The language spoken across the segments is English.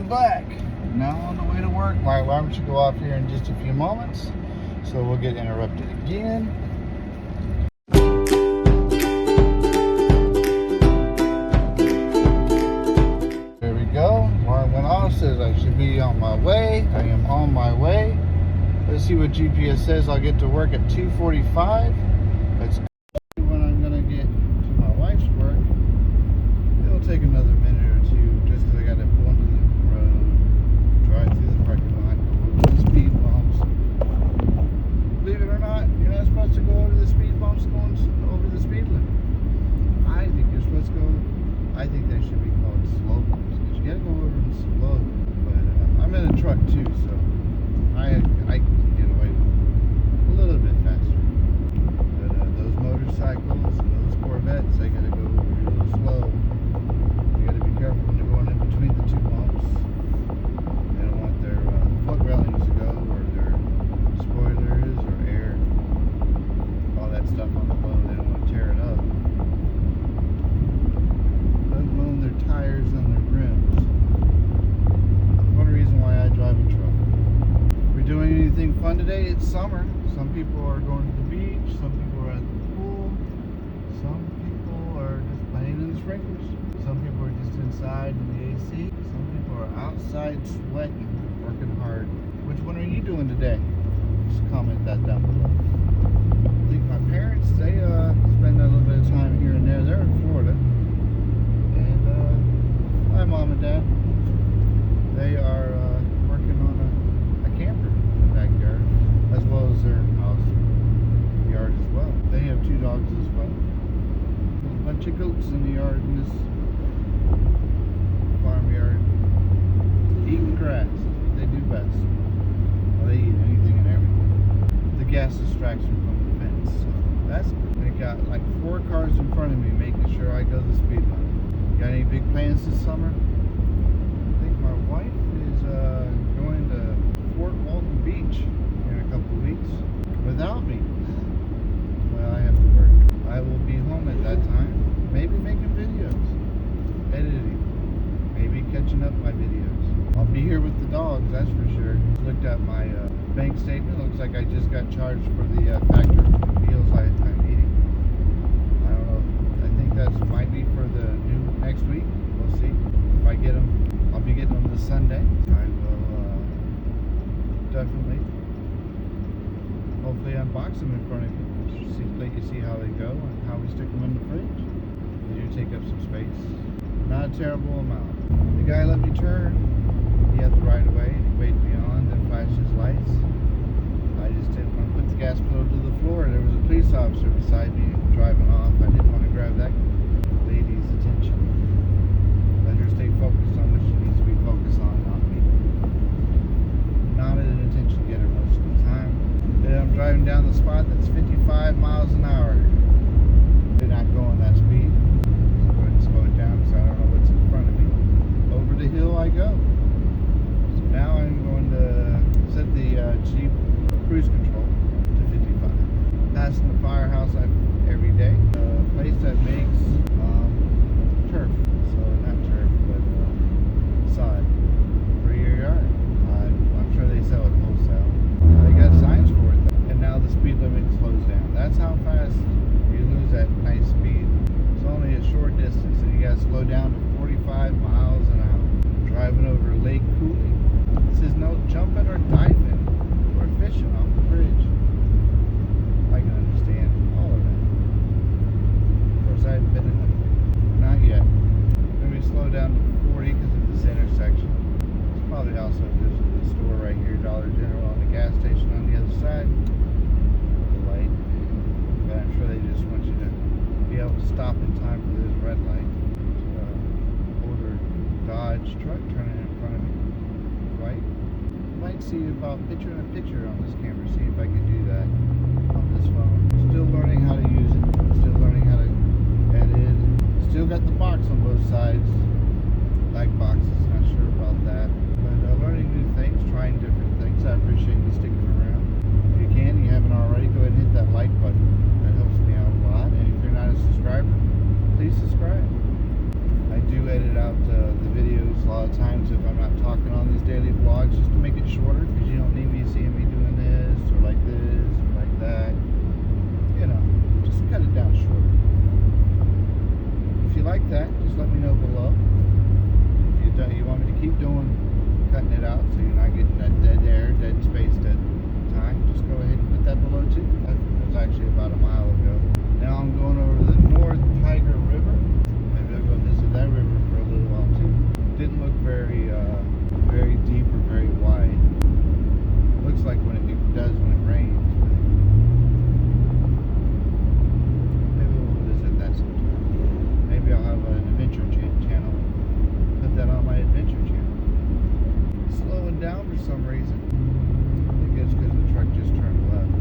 back. Now on the way to work. My alarm should go off here in just a few moments, so we'll get interrupted again. There we go. Alarm went off, says I should be on my way. I am on my way. Let's see what GPS says. I'll get to work at 2:45. Let's when I'm gonna get to my wife's work. It'll take another minute or two just because I got to pull into the road, drive through the parking lot, go over the speed bumps. Believe it or not, you're not supposed to go over the speed bumps going over the speed limit. I think you're supposed to go, I think they should be called slow bumps because you got to go over them slow. But I'm in a truck too, so I can get away with a little bit faster. But those motorcycles and those Corvettes, they got to go real slow. Careful when they're going in between the two bumps. They don't want their foot railings to go, or their spoilers, or air, all that stuff on the load. They don't want to tear it up. Let alone their tires and their rims. One reason why I drive a truck. We're doing anything fun today? It's summer. Some people are going to the beach. Some people are at the pool. Some people are just playing in the sprinklers. Some people are just inside in the AC. Some people are outside sweating, working hard. Which one are you doing today? Just comment that down below. I think my parents, they spend a little bit of time here and there. They're in Florida. And my mom and dad, they are working on a camper in the backyard, as well as their house yard as well. They have 2 dogs as well. There's a bunch of goats in the yard in this farmyard, eating grass. They do best. Well, they eat anything and everything. The gas distracts them from the fence. So that's they got like 4 cars in front of me making sure I go the speed limit. Got any big plans this summer? I think my wife is going to Fort Walton Beach in a couple of weeks without me. Well, I have to work. I will be home at that time, maybe making videos, editing, maybe catching up my videos. I'll be here with the dogs, that's for sure. Looked at my bank statement. Looks like I just got charged for the factor deals I'm eating. I don't know. I think that might be for the new next week. We'll see. If I get them, I'll be getting them this Sunday. I will definitely, hopefully unbox them in front of you. Let you see how they go and how we stick them in the fridge. They do take up some space. Not a terrible amount. The guy let me turn. He had the right of way. He waited beyond and flashed his lights. I just didn't want to put the gas pedal to the floor. There was a police officer beside me driving off. I didn't want to grab that lady's attention. Let her stay focused on what she needs to be focused on, not me. Not an attention getter most of the time. Then I'm driving down the spot that's 55 miles an hour. They're not going that speed. Slow it down because I don't know what's in front of me. Over the hill I go. So now I'm going to set the Jeep cruise control to 55. Passing the firehouse every day. A place that makes turf. So not turf, but sod for your yard. I'm sure they sell it wholesale. They got signs for it though. And now the speed limit slows down. That's how fast you lose that nice speed. It's only a short distance and you gotta slow down to 45 miles an hour. Driving over Lake Cooley. It says no jumping or diving or fishing off the bridge. I can understand all of that. Of course I haven't been in it. Not yet. Maybe slow down to 40 because of this intersection. It's probably also because of the store right here, Dollar General, and the gas station on the other side. The light. But I'm sure they just want you to be able to stop in time for this red light. Older Dodge truck turning in front of me. Right? Might see about picture in a picture on this camera. See if I can do that on this phone. Still learning how to use it. Still learning how to edit. Still got the box on both sides. Like boxes. Not sure about that. But learning new things, trying different things. I appreciate you sticking around. If you can, you haven't already, go ahead and hit that like button. That helps me out a lot. And if you're not a subscriber, please subscribe. I do edit out the videos a lot of times if I'm not talking it shorter because you don't need me seeing me doing this or like that. You know, just cut it down shorter. If you like that, just let me know below. If you want me to keep cutting it out so you're not getting that dead air, dead space, dead time, just go ahead and put that below too. That was actually about a mile ago. Now I'm going over to the North Tiger River. Maybe I'll go visit that river for a little while too. Didn't look very deep or very wide. Looks like when it does when it rains. Maybe we'll visit that sometime. Maybe I'll have an adventure channel. Put that on my adventure channel. It's slowing down for some reason. I think it's because the truck just turned left.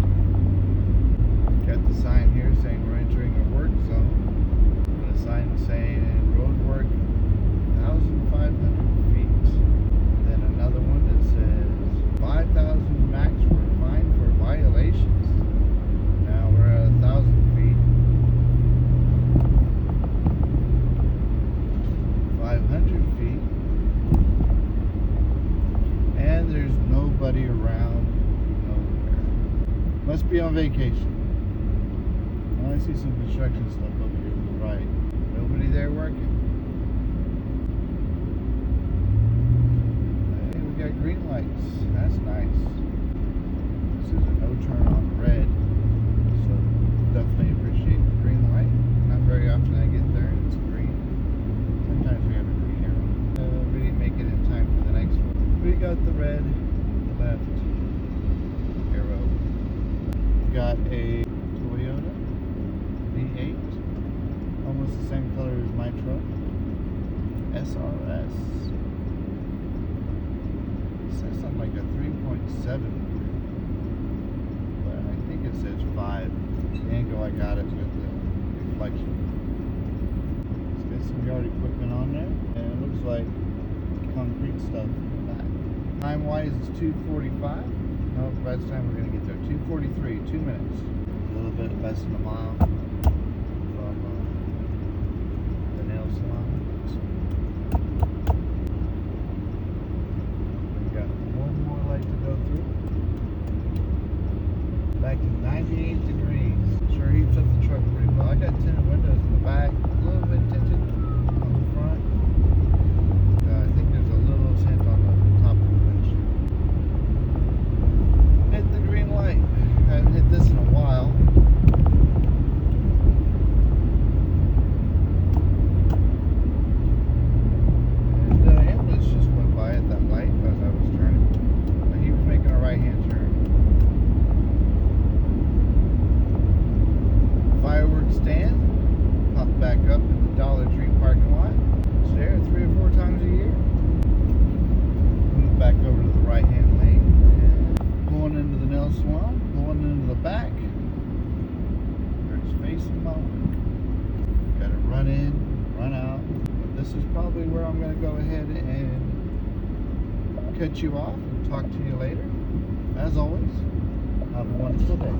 Got the sign here saying we're entering a work zone. And a sign saying road work 1,500 feet. Then another one that says 5,000 max for fine for violations. Now we're at 1,000 feet. 500 feet. And there's nobody around nowhere. Must be on vacation. Well, I see some construction stuff over here to the right. Nobody there working. Hey, we got green lights. That's nice. This is a no turn on red. So definitely appreciate the green light. Not very often I get there and it's green. Sometimes we have a green arrow. We didn't make it in time for the next one. We got the red, left arrow. Got a Toyota V8, almost the same color as my truck. SRS. It says something like a 3.7, but I think it says 5. The angle I got it with the reflection. Let's get some yard equipment on there, and it looks like concrete stuff in the back. Time wise it's 2:45. No, by the time we're gonna get there, 2:43, 2 minutes. A little bit less than a mile from the nail salon. We got one more light to go through. Back to 98 degrees. Sure heats up the truck pretty well. I got tinted windows in the back, a little bit tinted on the front. I think there's a little tint on the top of the windshield. Hit the green light. I haven't hit this in a while. And the ambulance just went by at that light as I was turning. He was making a right-hand turn. Fireworks stand. Pop back up in the Dollar Tree parking lot. It's there 3 or 4 times a year. Move back over to the right-hand lane. And going into the nail salon. Going into the back. There's facing mowing. Got to run in, run out. But this is probably where I'm going to go ahead and cut you off and talk to you later. As always, have a wonderful day.